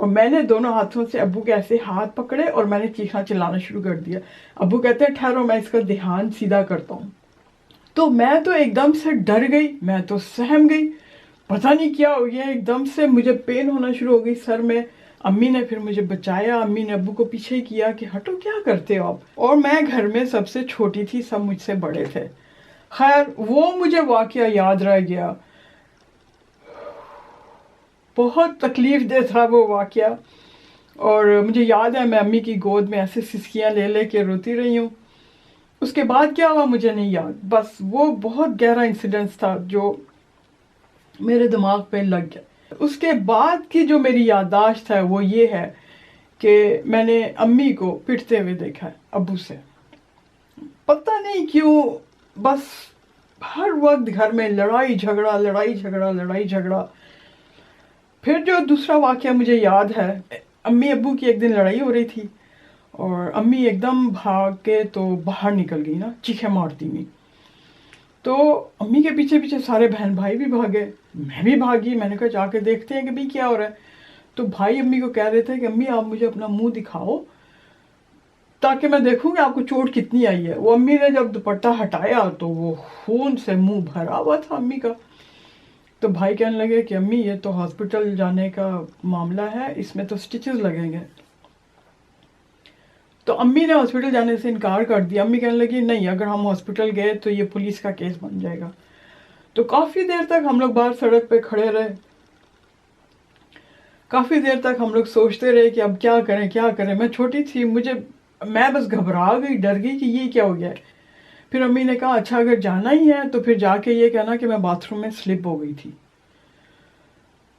اور میں نے دونوں ہاتھوں سے ابو کے ایسے ہاتھ پکڑے اور میں نے چیخنا چلانا شروع کر دیا. ابو کہتے ہیں ٹھہرو میں اس کا دھیان سیدھا کرتا ہوں. تو میں تو ایک دم سے ڈر گئی, میں تو سہم گئی, پتہ نہیں کیا ہو گیا, ایک دم سے مجھے پین ہونا شروع ہو گئی سر میں. امی نے پھر مجھے بچایا, امی نے ابو کو پیچھے کیا کہ ہٹو کیا کرتے ہو آپ. اور میں گھر میں سب سے چھوٹی تھی, سب مجھ سے بڑے تھے. خیر وہ مجھے واقعہ یاد رہ گیا, بہت تکلیف دہ تھا وہ واقعہ. اور مجھے یاد ہے میں امی کی گود میں ایسے سسکیاں لے لے کے روتی رہی ہوں. اس کے بعد کیا ہوا مجھے نہیں یاد, بس وہ بہت گہرا انسیڈنس تھا جو میرے دماغ پہ لگ گیا. اس کے بعد کی جو میری یادداشت ہے وہ یہ ہے کہ میں نے امی کو پٹتے ہوئے دیکھا ہے ابو سے. پتہ نہیں کیوں بس ہر وقت گھر میں لڑائی جھگڑا لڑائی جھگڑا لڑائی جھگڑا. پھر جو دوسرا واقعہ مجھے یاد ہے, امی ابو کی ایک دن لڑائی ہو رہی تھی اور امی ایک دم بھاگ کے تو باہر نکل گئی نا, چیخیں مارتی ہوئی. تو امی کے پیچھے پیچھے سارے بہن بھائی بھی بھاگے, میں بھی بھاگی. میں نے کہا جا کے دیکھتے ہیں کہ بھئی کیا ہو رہا ہے. تو بھائی امی کو کہہ رہے تھے کہ امی آپ مجھے اپنا منہ دکھاؤ تاکہ میں دیکھوں کہ آپ کو چوٹ کتنی آئی ہے. وہ امی نے جب دوپٹہ ہٹایا تو وہ خون سے منہ بھرا ہوا تھا امی کا. تو بھائی کہنے لگے کہ امی یہ تو ہاسپٹل جانے کا معاملہ ہے, اس میں تو سٹیچز لگیں گے. تو امی نے ہاسپٹل جانے سے انکار کر دیا. امی کہنے لگی نہیں, اگر ہم ہاسپٹل گئے تو یہ پولیس کا کیس بن جائے گا. تو کافی دیر تک ہم لوگ باہر سڑک پہ کھڑے رہے, کافی دیر تک ہم لوگ سوچتے رہے کہ اب کیا کریں کیا کریں. میں چھوٹی تھی, میں بس گھبرا گئی, ڈر گئی کہ یہ کیا ہو گیا ہے. پھر امی نے کہا اچھا اگر جانا ہی ہے تو پھر جا کے یہ کہنا کہ میں باتھ روم میں سلپ ہو گئی تھی.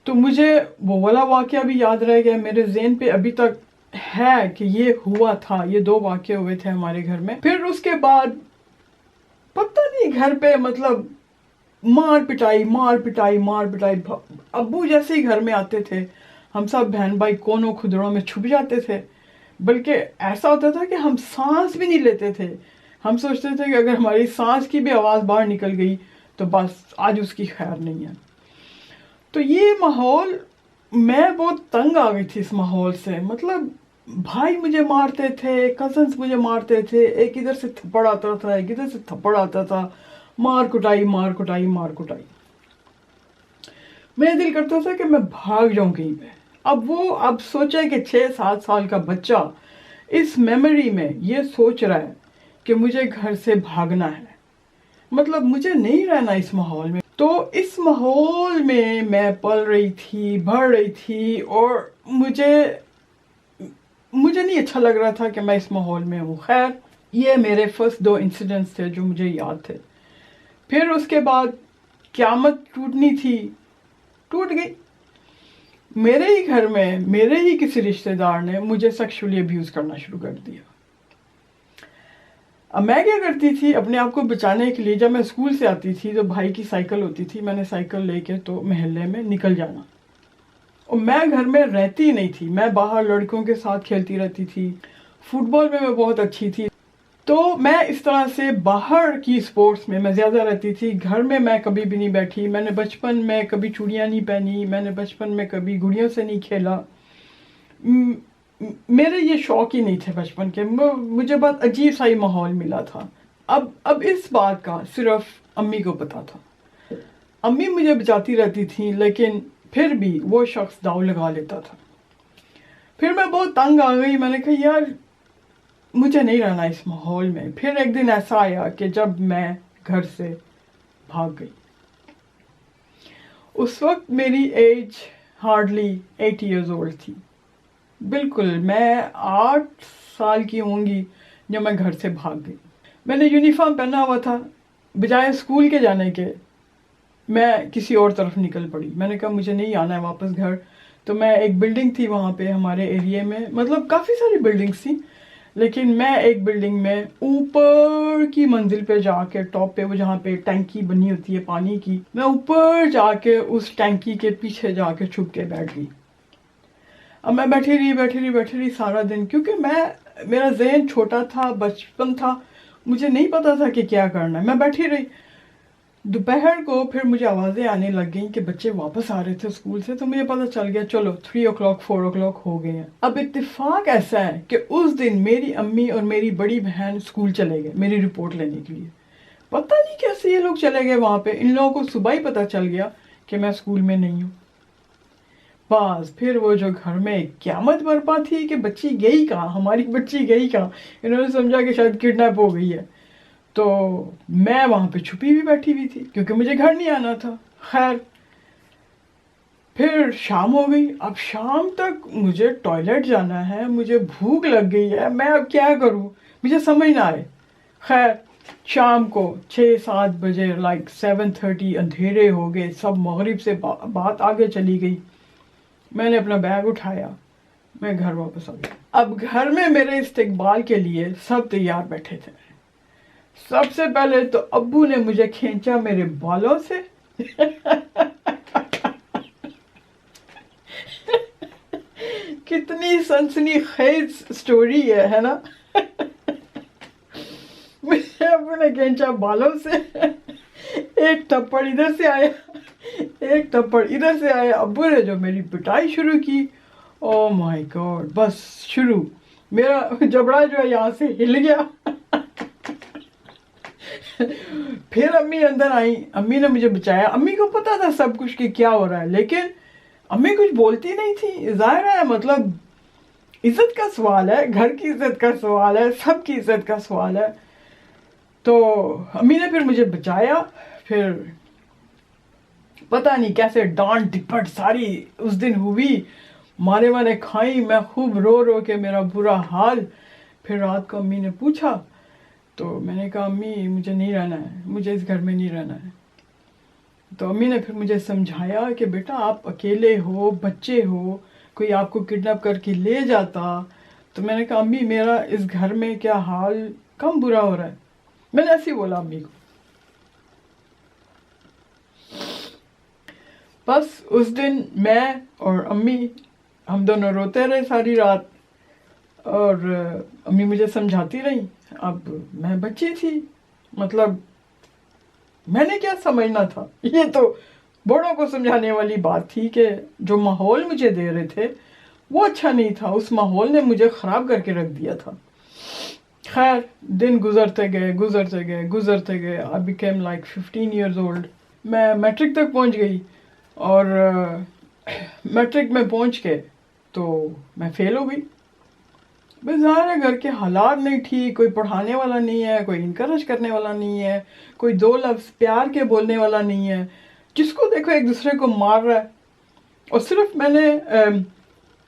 تو مجھے وہ والا واقعہ بھی یاد رہ گیا, میرے ذہن پہ ابھی تک ہے کہ یہ ہوا تھا, یہ 2 واقعے ہوئے تھے ہمارے گھر میں. پھر اس کے بعد پتہ نہیں گھر پہ مطلب مار پٹائی مار پٹائی مار پٹائی. ابو جیسے ہی گھر میں آتے تھے ہم سب بہن بھائی کونوں کھدڑوں میں چھپ جاتے تھے, بلکہ ایسا ہوتا تھا کہ ہم سانس بھی نہیں لیتے تھے. ہم سوچتے تھے کہ اگر ہماری سانس کی بھی آواز باہر نکل گئی تو بس آج اس کی خیر نہیں ہے. تو یہ ماحول, میں بہت تنگ آ گئی تھی اس ماحول سے. مطلب بھائی مجھے مارتے تھے, کزنس مجھے مارتے تھے, ایک ادھر سے تھپڑ آتا تھا ایک ادھر سے تھپڑ آتا تھا, مار کٹائی مار کٹائی مار کٹائی. میرا دل کرتا تھا کہ میں بھاگ جاؤں کہیں پہ. اب سوچے کہ 6-7 سال کا بچہ اس میموری میں یہ سوچ رہا ہے کہ مجھے گھر سے بھاگنا ہے. مطلب مجھے نہیں رہنا اس ماحول میں. تو اس ماحول میں پل رہی تھی, بڑھ رہی تھی, اور مجھے نہیں اچھا لگ رہا تھا کہ میں اس ماحول میں ہوں. خیر یہ میرے فرسٹ 2 انسیڈنٹس تھے جو مجھے یاد تھے. پھر اس کے بعد قیامت ٹوٹنی تھی, ٹوٹ گئی. میرے ہی گھر میں میرے ہی کسی رشتہ دار نے مجھے سیکشولی ابیوز کرنا شروع کر دیا. اب میں کیا کرتی تھی اپنے آپ کو بچانے کے لیے, جب میں اسکول سے آتی تھی تو بھائی کی سائیکل ہوتی تھی, میں نے سائیکل لے کے تو محلے میں نکل جانا. اور میں گھر میں رہتی نہیں تھی, میں باہر لڑکوں کے ساتھ کھیلتی رہتی تھی. فٹ بال میں بہت اچھی تھی. تو میں اس طرح سے باہر کی سپورٹس میں زیادہ رہتی تھی. گھر میں کبھی بھی نہیں بیٹھی. میں نے بچپن میں کبھی چوڑیاں نہیں پہنی, میں نے بچپن میں کبھی گڑیوں سے نہیں کھیلا. میرے یہ شوق ہی نہیں تھے بچپن کے. مجھے بہت عجیب سا ہی ماحول ملا تھا. اب اس بات کا صرف امی کو پتا تھا. امی مجھے بچاتی رہتی تھی, لیکن پھر بھی وہ شخص داؤ لگا لیتا تھا. پھر میں بہت تنگ آ گئی. میں نے کہا یار مجھے نہیں رہنا اس ماحول میں. پھر ایک دن ایسا آیا کہ جب میں گھر سے بھاگ گئی. اس وقت میری ایج ہارڈلی 8 ایئرز اولڈ تھی. بالکل میں 8 سال کی ہوں گی جب میں گھر سے بھاگ گئی. میں نے یونیفارم پہنا ہوا تھا, بجائے اسکول کے جانے کے میں کسی اور طرف نکل پڑی. میں نے کہا مجھے نہیں آنا ہے واپس گھر. تو میں ایک بلڈنگ تھی وہاں پہ ہمارے ایریے میں, مطلب کافی ساری بلڈنگس تھیں, لیکن میں ایک بلڈنگ میں اوپر کی منزل پہ جا کے, ٹاپ پہ, وہ جہاں پہ ٹینکی بنی ہوتی ہے پانی کی, میں اوپر جا کے اس ٹینکی کے پیچھے جا کے چھپ کے بیٹھ گئی. اب میں بیٹھی رہی سارا دن, کیونکہ میرا ذہن چھوٹا تھا, بچپن تھا, مجھے نہیں پتا تھا کہ کیا کرنا ہے. میں بیٹھی رہی. دوپہر کو پھر مجھے آوازیں آنے لگ گئیں کہ بچے واپس آ رہے تھے اسکول سے، تو مجھے پتہ چل گیا چلو 3 o'clock 4 o'clock ہو گئے ہیں۔ اب اتفاق ایسا ہے کہ اس دن میری امی اور میری بڑی بہن اسکول چلے گئے میری رپورٹ لینے کے لیے۔ پتہ نہیں کیسے یہ لوگ چلے گئے وہاں پہ، ان لوگوں کو صبح ہی پتہ چل گیا کہ میں اسکول میں نہیں ہوں۔ بس پھر وہ جو گھر میں قیامت برپا تھی کہ بچی گئی کہاں، ہماری بچی گئی کہاں، انہوں نے سمجھا کہ شاید کڈنیپ ہو گئی ہے۔ تو میں وہاں پہ چھپی ہوئی بیٹھی ہوئی تھی کیونکہ مجھے گھر نہیں آنا تھا۔ خیر پھر شام ہو گئی، اب شام تک مجھے ٹوائلٹ جانا ہے، مجھے بھوک لگ گئی ہے، میں اب کیا کروں، مجھے سمجھ نہ آئے۔ خیر شام کو 6-7 بجے 7:30 اندھیرے ہو گئے، سب مغرب سے بات آگے چلی گئی۔ میں نے اپنا بیگ اٹھایا، میں گھر واپس آ گئی۔ اب گھر میں میرے استقبال کے لیے سب تیار بیٹھے تھے۔ سب سے پہلے تو ابو نے مجھے کھینچا میرے بالوں سے کتنی سنسنی خیز سٹوری ہے نا مجھے ابو نے کھینچا بالوں سے، ایک تھپڑ ادھر سے آیا، ایک تھپڑ ادھر سے آیا، ابو نے جو میری پٹائی شروع کی، او مائی گاڈ، بس شروع، میرا جبڑا جو ہے یہاں سے ہل گیا۔ پھر امی اندر آئیں، امی نے مجھے بچایا۔ امی کو پتا تھا سب کچھ کہ کیا ہو رہا ہے، لیکن امی کچھ بولتی نہیں تھی۔ ظاہر ہے مطلب عزت کا سوال ہے، گھر کی عزت کا سوال ہے، سب کی عزت کا سوال ہے۔ تو امی نے پھر مجھے بچایا۔ پھر پتہ نہیں کیسے ڈانٹ ڈپٹ ساری اس دن ہوئی، مارے مارے کھائیں، میں خوب رو رو کے میرا برا حال۔ پھر رات کو امی نے پوچھا تو میں نے کہا امی مجھے نہیں رہنا ہے، مجھے اس گھر میں نہیں رہنا ہے۔ تو امی نے پھر مجھے سمجھایا کہ بیٹا آپ اکیلے ہو، بچے ہو، کوئی آپ کو کڈنیپ کر کے لے جاتا۔ تو میں نے کہا امی میرا اس گھر میں کیا حال کم برا ہو رہا ہے، میں نے ایسے ہی بولا امی کو۔ بس اس دن میں اور امی ہم دونوں روتے رہے ساری رات، اور امی مجھے سمجھاتی رہی۔ اب میں بچی تھی، مطلب میں نے کیا سمجھنا تھا، یہ تو بڑوں کو سمجھانے والی بات تھی کہ جو ماحول مجھے دے رہے تھے وہ اچھا نہیں تھا، اس ماحول نے مجھے خراب کر کے رکھ دیا تھا۔ خیر دن گزرتے گئے گزرتے گئے گزرتے گئے، I became like 15 years old۔ میں میٹرک تک پہنچ گئی، اور میٹرک میں پہنچ کے تو میں فیل ہو گئی۔ بس ظاہر ہے گھر کے حالات نہیں ٹھیک، کوئی پڑھانے والا نہیں ہے، کوئی انکریج کرنے والا نہیں ہے، کوئی دو لفظ پیار کے بولنے والا نہیں ہے، جس کو دیکھو ایک دوسرے کو مار رہا ہے۔ اور صرف میں نے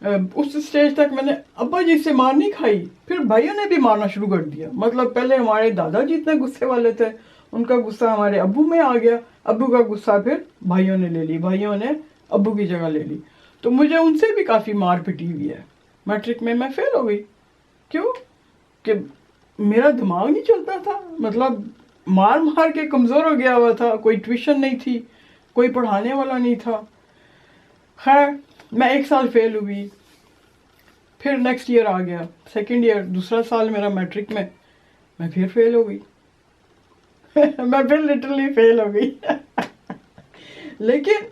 اس اسٹیج تک میں نے ابا جی سے مار نہیں کھائی، پھر بھائیوں نے بھی مارنا شروع کر دیا۔ مطلب پہلے ہمارے دادا جی اتنے غصے والے تھے، ان کا غصہ ہمارے ابو میں آ گیا، ابو کا غصہ پھر بھائیوں نے لے لی، بھائیوں نے ابو کی جگہ لے لی، تو مجھے ان سے بھی کافی مار پٹی ہوئی ہے۔ میٹرک میں فیل ہو گئی، کیوں کہ میرا دماغ نہیں چلتا تھا، مطلب مار مار کے کمزور ہو گیا ہوا تھا، کوئی ٹیوشن نہیں تھی، کوئی پڑھانے والا نہیں تھا۔ خیر میں 1 سال فیل ہوئی، پھر نیکسٹ ایئر آ گیا، سیکنڈ ایئر، دوسرا سال میرا میٹرک میں پھر فیل ہو گئی میں پھر لٹرلی فیل ہو گئی لیکن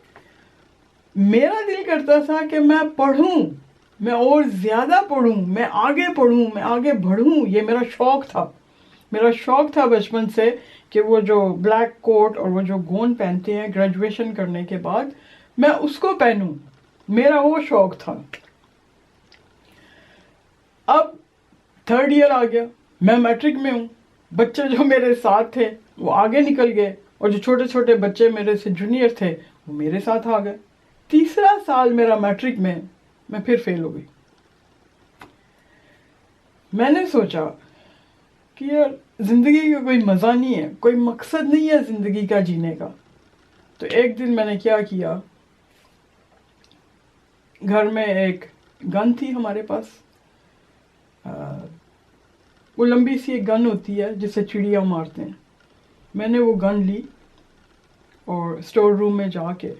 میرا دل کرتا تھا کہ میں پڑھوں، میں اور زیادہ پڑھوں، میں آگے پڑھوں، میں آگے بڑھوں، یہ میرا شوق تھا۔ میرا شوق تھا بچپن سے کہ وہ جو بلیک کوٹ اور وہ جو گون پہنتے ہیں گریجویشن کرنے کے بعد، میں اس کو پہنوں، میرا وہ شوق تھا۔ اب 3rd ایئر آ گیا، میں میٹرک میں ہوں، بچے جو میرے ساتھ تھے وہ آگے نکل گئے، اور جو چھوٹے چھوٹے بچے میرے سے جونیئر تھے وہ میرے ساتھ آ گئے۔ تیسرا سال میرا میٹرک میں پھر فیل ہو گئی۔ میں نے سوچا کہ یار زندگی کا کوئی مزہ نہیں ہے، کوئی مقصد نہیں ہے زندگی کا جینے کا۔ تو ایک دن میں نے کیا کیا، گھر میں ایک گن تھی ہمارے پاس، وہ لمبی سی ایک گن ہوتی ہے جس سے چڑیا مارتے ہیں۔ میں نے وہ گن لی اور اسٹور روم میں جا کے،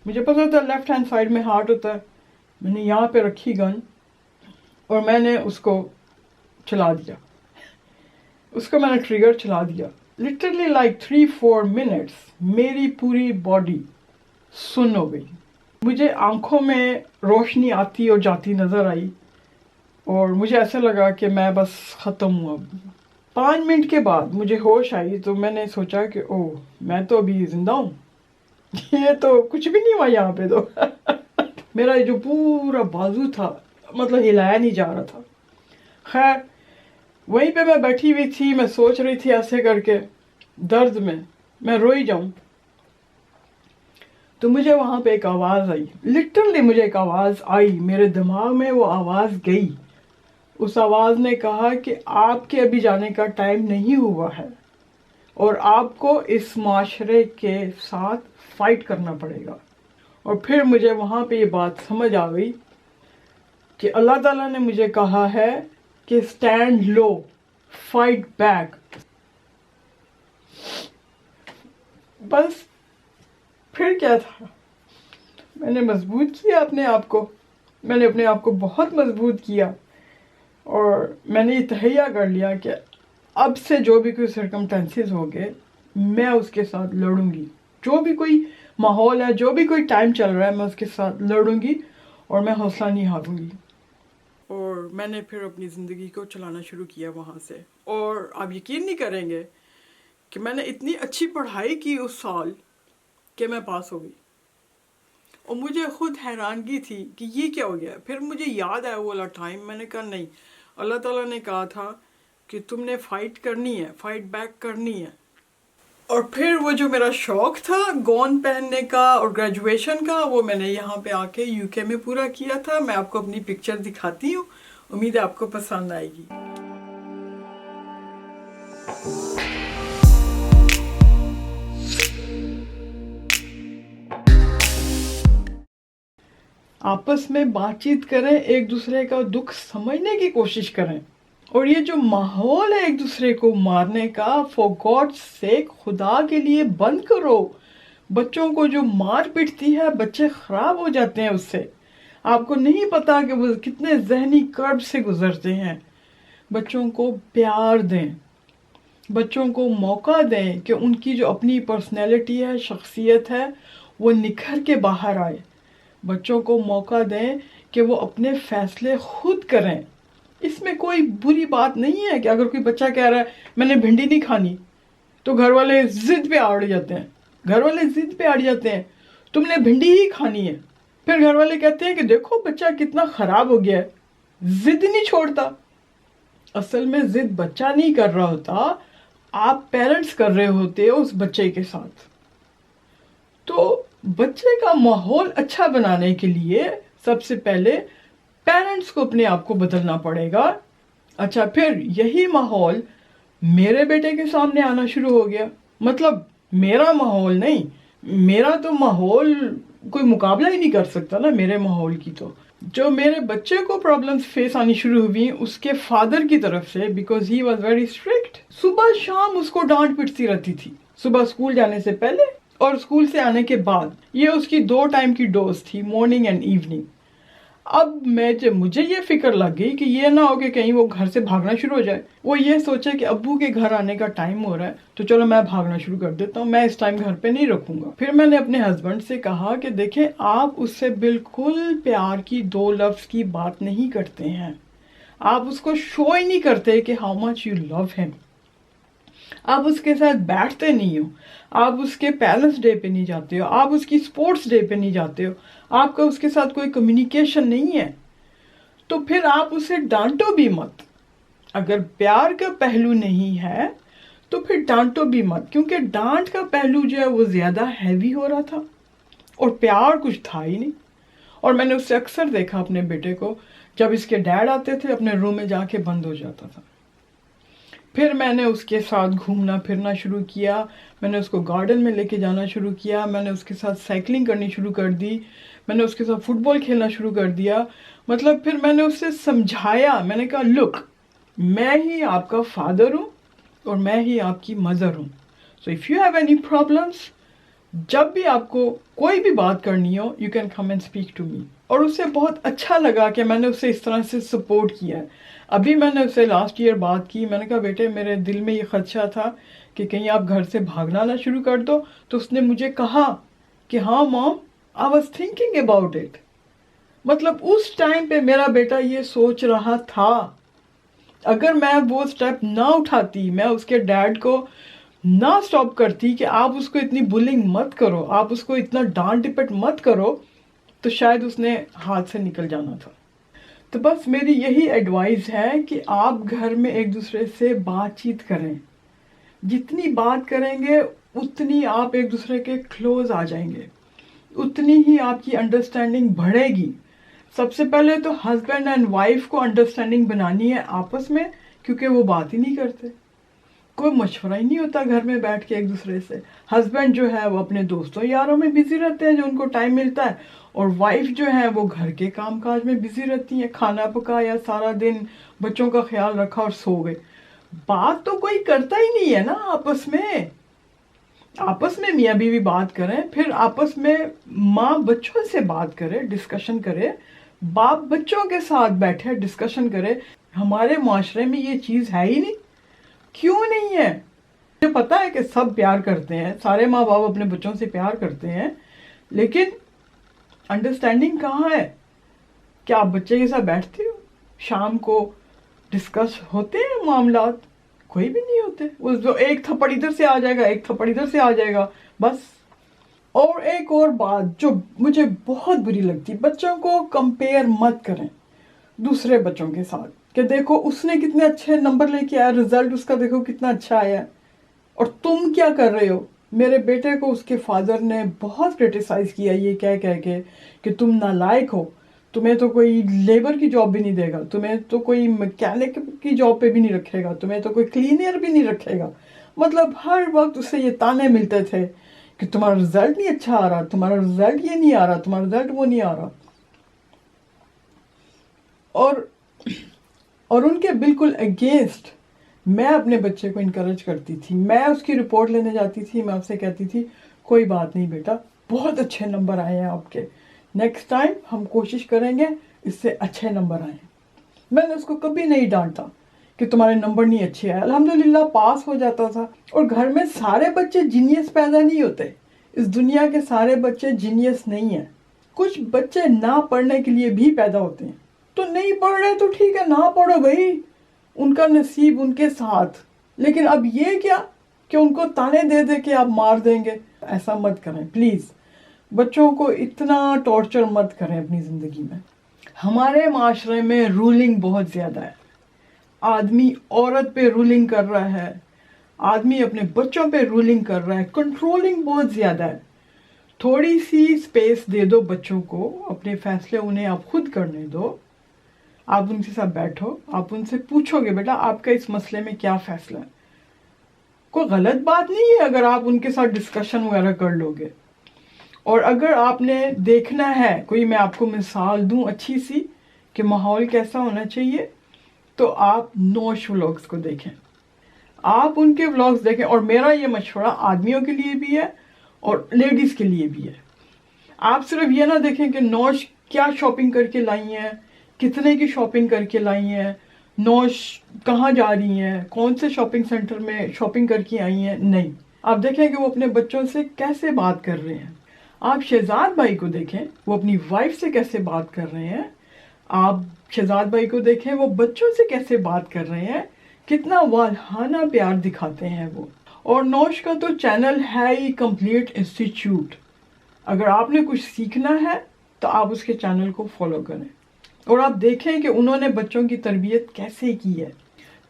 مجھے پتا تھا لیفٹ ہینڈ سائڈ میں ہارٹ ہوتا ہے، میں نے یہاں پہ رکھی گن اور میں نے اس کو چلا دیا، اس کو میں نے ٹریگر چلا دیا۔ لٹرلی لائک 3-4 منٹس میری پوری باڈی سن ہو گئی. مجھے آنکھوں میں روشنی آتی اور جاتی نظر آئی اور مجھے ایسا لگا کہ میں بس ختم ہوں. اب 5 منٹ کے بعد مجھے ہوش آئی تو میں نے سوچا کہ او میں تو ابھی زندہ ہوں. یہ تو کچھ بھی نہیں ہوا یہاں پہ تو. میرا جو پورا بازو تھا مطلب ہلایا نہیں جا رہا تھا. خیر وہیں پہ میں بیٹھی ہوئی تھی, میں سوچ رہی تھی ایسے کر کے درد میں روئی جاؤں. تو مجھے وہاں پہ ایک آواز آئی, لٹرلی مجھے ایک آواز آئی, میرے دماغ میں وہ آواز گئی. اس آواز نے کہا کہ آپ کے ابھی جانے کا ٹائم نہیں ہوا ہے اور آپ کو اس معاشرے کے ساتھ فائٹ کرنا پڑے گا. اور پھر مجھے وہاں پہ یہ بات سمجھ آ گئی کہ اللہ تعالیٰ نے مجھے کہا ہے کہ اسٹینڈ لو, فائٹ بیک. بس پھر کیا تھا, میں نے مضبوط کیا اپنے آپ کو, میں نے اپنے آپ کو بہت مضبوط کیا اور میں نے یہ تہیہ کر لیا کہ اب سے جو بھی کوئی سرکمٹینسز ہوگے میں اس کے ساتھ لڑوں گی. جو بھی کوئی ماحول ہے, جو بھی کوئی ٹائم چل رہا ہے, میں اس کے ساتھ لڑوں گی اور میں حوصلہ نہیں ہاروں گی. اور میں نے پھر اپنی زندگی کو چلانا شروع کیا وہاں سے. اور آپ یقین نہیں کریں گے کہ میں نے اتنی اچھی پڑھائی کی اس سال کہ میں پاس ہو گئی. اور مجھے خود حیرانگی تھی کہ یہ کیا ہو گیا. پھر مجھے یاد آیا وہ والا ٹائم, میں نے کہا نہیں, اللہ تعالیٰ نے کہا تھا کہ تم نے فائٹ کرنی ہے, فائٹ بیک کرنی ہے. اور پھر وہ جو میرا شوق تھا گون پہننے کا اور گریجویشن کا, وہ میں نے یہاں پہ آ کے UK میں پورا کیا تھا. میں آپ کو اپنی پکچر دکھاتی ہوں, امید ہے آپ کو پسند آئے گی. آپس میں بات چیت کریں, ایک دوسرے کا دکھ سمجھنے کی کوشش کریں. اور یہ جو ماحول ہے ایک دوسرے کو مارنے کا, فار گاڈ سیک خدا کے لیے بند کرو. بچوں کو جو مار پٹتی ہے بچے خراب ہو جاتے ہیں اس سے. آپ کو نہیں پتا کہ وہ کتنے ذہنی کرب سے گزرتے ہیں. بچوں کو پیار دیں, بچوں کو موقع دیں کہ ان کی جو اپنی پرسنالٹی ہے, شخصیت ہے, وہ نکھر کے باہر آئے. بچوں کو موقع دیں کہ وہ اپنے فیصلے خود کریں. اس میں کوئی بری بات نہیں ہے کہ اگر کوئی بچہ کہہ رہا ہے میں نے بھنڈی نہیں کھانی تو گھر والے ضد پہ اڑ جاتے ہیں. تم نے بھنڈی ہی کھانی ہے. پھر گھر والے کہتے ہیں کہ دیکھو بچہ کتنا خراب ہو گیا ہے, ضد نہیں چھوڑتا. اصل میں ضد بچہ نہیں کر رہا ہوتا, آپ پیرنٹس کر رہے ہوتے اس بچے کے ساتھ. تو بچے کا ماحول اچھا بنانے کے لیے سب سے پہلے پیرنٹس کو اپنے آپ کو بدلنا پڑے گا. اچھا, پھر یہی ماحول میرے بیٹے کے سامنے آنا شروع ہو گیا. مطلب میرا ماحول نہیں, میرا تو ماحول کوئی مقابلہ ہی نہیں کر سکتا نا میرے ماحول کی. تو جو میرے بچے کو پرابلمز فیس آنی شروع ہوئی اس کے فادر کی طرف سے, because he was very strict. صبح شام اس کو ڈانٹ پٹتی رہتی تھی, صبح اسکول جانے سے پہلے اور اسکول سے آنے کے بعد. یہ اس کی 2 ٹائم کی ڈوز تھی, مارننگ اینڈ ایوننگ. اب مجھے یہ فکر لگ گئی کہ یہ نہ ہو کہ کہیں وہ گھر سے بھاگنا شروع ہو جائے. وہ یہ سوچے کہ ابو کے گھر آنے کا ٹائم ہو رہا ہے تو چلو میں بھاگنا شروع کر دیتا ہوں, میں اس ٹائم گھر پہ نہیں رکھوں گا. پھر میں نے اپنے ہسبینڈ سے کہا کہ دیکھیں آپ اس سے بالکل پیار کی 2 لفظ کی بات نہیں کرتے ہیں, آپ اس کو شو ہی نہیں کرتے کہ ہاؤ مچ یو لو ہم. آپ اس کے ساتھ بیٹھتے نہیں ہو, آپ اس کے پیرنٹس ڈے پہ نہیں جاتے ہو, آپ اس کی اسپورٹس ڈے پہ نہیں جاتے ہو, آپ کا اس کے ساتھ کوئی کمیونیکیشن نہیں ہے. تو پھر آپ اسے ڈانٹو بھی مت. اگر پیار کا پہلو نہیں ہے تو پھر ڈانٹو بھی مت, کیونکہ ڈانٹ کا پہلو جو ہے وہ زیادہ ہیوی ہو رہا تھا اور پیار کچھ تھا ہی نہیں. اور میں نے اس سے اکثر دیکھا اپنے بیٹے کو, جب اس کے ڈیڈ آتے تھے اپنے روم میں جا کے بند ہو جاتا تھا. پھر میں نے اس کے ساتھ گھومنا پھرنا شروع کیا, میں نے اس کو گارڈن میں لے کے جانا شروع کیا, میں نے اس کے ساتھ سائیکلنگ کرنی شروع کر دی, میں نے اس کے ساتھ فٹ بال کھیلنا شروع کر دیا. مطلب پھر میں نے اسے سمجھایا, میں نے کہا لک میں ہی آپ کا فادر ہوں اور میں ہی آپ کی مدر ہوں, so if you have any problems جب بھی آپ کو کوئی بھی بات کرنی ہو you can come and speak to me. اور اسے بہت اچھا لگا کہ میں نے اسے اس طرح سے سپورٹ کیا ہے. ابھی میں نے اسے لاسٹ ایئر بات کی, میں نے کہا بیٹے میرے دل میں یہ خدشہ تھا کہ کہیں آپ گھر سے بھاگنا نہ شروع کر دو, تو اس نے مجھے کہا کہ ہاں مام I was thinking about it. مطلب اس ٹائم پہ میرا بیٹا یہ سوچ رہا تھا. اگر میں وہ سٹیپ نہ اٹھاتی, میں اس کے ڈیڈ کو نہ سٹاپ کرتی کہ آپ اس کو اتنی بلنگ مت کرو, آپ اس کو اتنا ڈانٹ ڈپٹ مت کرو, تو شاید اس نے ہاتھ سے نکل جانا تھا. تو بس میری یہی ایڈوائز ہے کہ آپ گھر میں ایک دوسرے سے بات چیت کریں. جتنی بات کریں گے اتنی آپ ایک دوسرے کے کلوز آ جائیں گے, اتنی ہی آپ کی انڈرسٹینڈنگ بڑھے گی. سب سے پہلے تو ہسبینڈ اینڈ وائف کو انڈرسٹینڈنگ بنانی ہے آپس میں, کیونکہ وہ بات ہی نہیں کرتے, کوئی مشورہ ہی نہیں ہوتا گھر میں بیٹھ کے ایک دوسرے سے. ہسبینڈ جو ہے وہ اپنے دوستوں یاروں میں بزی رہتے ہیں جو ان کو ٹائم ملتا ہے, اور وائف جو ہے وہ گھر کے کام کاج میں بزی رہتی ہیں, کھانا پکایا سارا دن, بچوں کا خیال رکھا اور سو گئے. بات تو کوئی کرتا ہی نہیں ہے نا آپس میں. آپس میں میاں بیوی بات کریں, پھر آپس میں ماں بچوں سے بات کرے, ڈسکشن کرے, باپ بچوں کے ساتھ بیٹھے ڈسکشن کرے. ہمارے معاشرے میں یہ چیز ہے ہی نہیں. کیوں نہیں ہے؟ مجھے پتا ہے کہ سب پیار کرتے ہیں, سارے ماں باپ اپنے بچوں سے پیار کرتے ہیں, لیکن انڈرسٹینڈنگ کہاں ہے؟ کیا آپ بچے کے ساتھ بیٹھتے ہو؟ شام کو ڈسکس ہوتے ہیں معاملات؟ کوئی بھی نہیں ہوتے. وہ ایک تھپڑ ادھر سے آ جائے گا, ایک تھپڑ ادھر سے آ جائے گا, بس. اور ایک اور بات جو مجھے بہت بری لگتی, بچوں کو کمپیئر مت کریں دوسرے بچوں کے ساتھ, کہ دیکھو اس نے کتنے اچھے نمبر لے کے آیا, رزلٹ اس کا دیکھو کتنا اچھا آیا, اور تم کیا کر رہے ہو. میرے بیٹے کو اس کے فادر نے بہت کرٹیسائز کیا یہ کہہ کے کہ تم نالائق ہو, تمہیں تو کوئی لیبر کی جاب بھی نہیں دے گا, تمہیں تو کوئی میکینک کی جاب پہ بھی نہیں رکھے گا, تمہیں تو کوئی کلینئر بھی نہیں رکھے گا. مطلب ہر وقت اس سے یہ تانے ملتے تھے کہ تمہارا رزلٹ نہیں اچھا آ رہا, تمہارا رزلٹ یہ نہیں آ رہا, تمہارا رزلٹ وہ نہیں آ رہا. اور ان کے بالکل اگینسٹ میں اپنے بچے کو انکریج کرتی تھی. میں اس کی رپورٹ لینے جاتی تھی, میں اس سے کہتی تھی کوئی بات نہیں بیٹا, بہت اچھے نمبر آئے ہیں آپ کے, نیکسٹ ٹائم ہم کوشش کریں گے اس سے اچھے نمبر آئیں. میں نے اس کو کبھی نہیں ڈانٹا کہ تمہارے نمبر نہیں اچھے آئے, الحمدللہ پاس ہو جاتا تھا. اور گھر میں سارے بچے جینیس پیدا نہیں ہوتے, اس دنیا کے سارے بچے جینیس نہیں ہیں. کچھ بچے نہ پڑھنے کے لیے بھی پیدا ہوتے ہیں, تو نہیں پڑھ رہے تو ٹھیک ہے, نہ پڑھو بھائی, ان کا نصیب ان کے ساتھ. لیکن اب یہ کیا کہ ان کو تانے دے دے کے آپ مار دیں گے, ایسا مت کریں پلیز. بچوں کو اتنا ٹارچر مت کریں اپنی زندگی میں. ہمارے معاشرے میں رولنگ بہت زیادہ ہے. آدمی عورت پہ رولنگ کر رہا ہے, آدمی اپنے بچوں پہ رولنگ کر رہا ہے, کنٹرولنگ بہت زیادہ ہے. تھوڑی سی اسپیس دے دو بچوں کو, اپنے فیصلے انہیں آپ خود کرنے دو. آپ ان کے ساتھ بیٹھو, آپ ان سے پوچھو گے بیٹا آپ کا اس مسئلے میں کیا فیصلہ ہے. کوئی غلط بات نہیں ہے اگر آپ ان کے ساتھ ڈسکشن وغیرہ کر لو گے. اور اگر آپ نے دیکھنا ہے, کوئی میں آپ کو مثال دوں اچھی سی کہ ماحول کیسا ہونا چاہیے, تو آپ نوش ولاگز کو دیکھیں, آپ ان کے ولاگز دیکھیں. اور میرا یہ مشورہ آدمیوں کے لیے بھی ہے اور لیڈیز کے لیے بھی ہے. آپ صرف یہ نہ دیکھیں کہ نوش کیا شاپنگ کر کے لائی ہیں, کتنے کی شاپنگ کر کے لائی ہیں, نوش کہاں جا رہی ہیں, کون سے شاپنگ سینٹر میں شاپنگ کر کے آئی ہیں. نہیں, آپ دیکھیں کہ وہ اپنے بچوں سے کیسے بات کر رہے ہیں. آپ شہزاد بھائی کو دیکھیں وہ اپنی وائف سے کیسے بات کر رہے ہیں. آپ شہزاد بھائی کو دیکھیں وہ بچوں سے کیسے بات کر رہے ہیں, کتنا والہانہ پیار دکھاتے ہیں وہ. اور نوش کا تو چینل ہے ہی کمپلیٹ انسٹیٹیوٹ. اگر آپ نے کچھ سیکھنا ہے تو آپ اس کے چینل کو فالو کریں, اور آپ دیکھیں کہ انہوں نے بچوں کی تربیت کیسے کی ہے.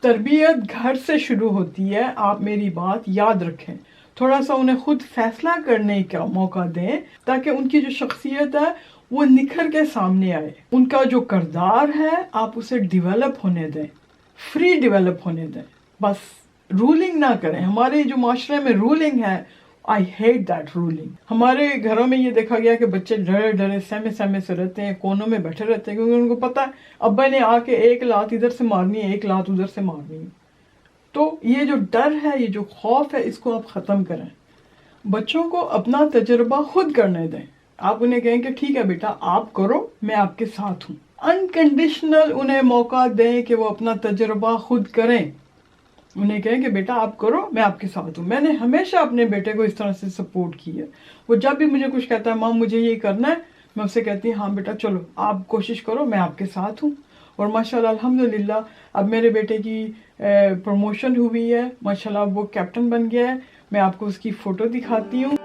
تربیت گھر سے شروع ہوتی ہے, آپ میری بات یاد رکھیں. تھوڑا سا انہیں خود فیصلہ کرنے کا موقع دیں تاکہ ان کی جو شخصیت ہے وہ نکھر کے سامنے آئے. ان کا جو کردار ہے آپ اسے ڈیولپ ہونے دیں, فری ڈیولپ ہونے دیں. بس رولنگ نہ کریں. ہمارے جو معاشرے میں رولنگ ہے, I hate that ruling. ہمارے گھروں میں یہ دیکھا گیا کہ بچے ڈرے ڈرے سہمے سے رہتے ہیں, کونوں میں بیٹھے رہتے ہیں, کیونکہ ان کو پتا ہے ابا نے آ کے ایک لات ادھر سے مارنی ہے, ایک لات ادھر سے مارنی ہے. تو یہ جو ڈر ہے, یہ جو خوف ہے, اس کو آپ ختم کریں. بچوں کو اپنا تجربہ خود کرنے دیں. آپ انہیں کہیں کہ ٹھیک ہے بیٹا آپ کرو میں آپ کے ساتھ ہوں. انکنڈیشنل انہیں موقع دیں کہ وہ اپنا تجربہ خود کریں. انہیں کہیں کہ بیٹا آپ کرو میں آپ کے ساتھ ہوں. میں نے ہمیشہ اپنے بیٹے کو اس طرح سے سپورٹ کی ہے. وہ جب بھی مجھے کچھ کہتا ہے ماں مجھے یہ کرنا ہے, میں اسے کہتی ہوں ہاں بیٹا چلو آپ کوشش کرو میں آپ کے ساتھ ہوں. اور ماشاءاللہ الحمدللہ اب میرے بیٹے کی پروموشن ہوئی ہے, ماشاءاللہ وہ کیپٹن بن گیا ہے. میں آپ کو اس کی فوٹو دکھاتی ہوں.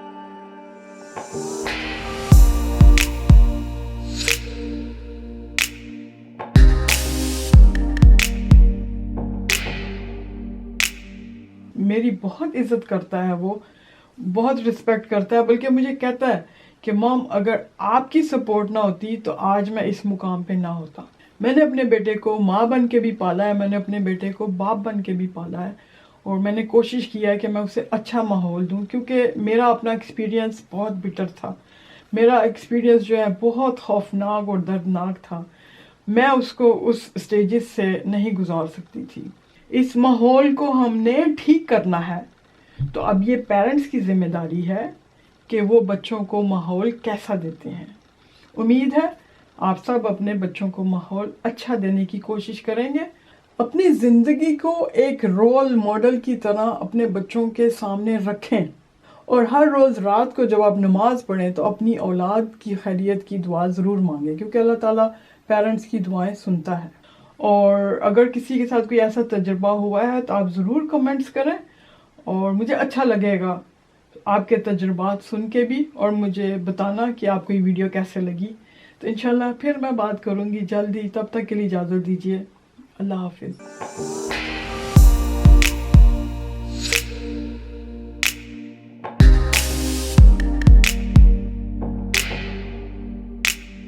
میری بہت عزت کرتا ہے, وہ بہت رسپیکٹ کرتا ہے, بلکہ مجھے کہتا ہے کہ مام اگر آپ کی سپورٹ نہ ہوتی تو آج میں اس مقام پہ نہ ہوتا. میں نے اپنے بیٹے کو ماں بن کے بھی پالا ہے, میں نے اپنے بیٹے کو باپ بن کے بھی پالا ہے, اور میں نے کوشش کیا ہے کہ میں اسے اچھا ماحول دوں, کیونکہ میرا اپنا ایکسپیرینس بہت بٹر تھا. میرا ایکسپیرینس جو ہے بہت خوفناک اور دردناک تھا. میں اس کو اس سٹیجز سے نہیں گزار سکتی تھی. اس ماحول کو ہم نے ٹھیک کرنا ہے. تو اب یہ پیرنٹس کی ذمہ داری ہے کہ وہ بچوں کو ماحول کیسا دیتے ہیں. امید ہے آپ سب اپنے بچوں کو ماحول اچھا دینے کی کوشش کریں گے. اپنی زندگی کو ایک رول ماڈل کی طرح اپنے بچوں کے سامنے رکھیں, اور ہر روز رات کو جب آپ نماز پڑھیں تو اپنی اولاد کی خیریت کی دعا ضرور مانگیں, کیونکہ اللہ تعالیٰ پیرنٹس کی دعائیں سنتا ہے. اور اگر کسی کے ساتھ کوئی ایسا تجربہ ہوا ہے تو آپ ضرور کمنٹس کریں, اور مجھے اچھا لگے گا آپ کے تجربات سن کے بھی, اور مجھے بتانا کہ آپ کو یہ ویڈیو کیسے لگی. تو انشاءاللہ پھر میں بات کروں گی جلدی. تب تک کے لیے اجازت دیجیے. اللہ حافظ.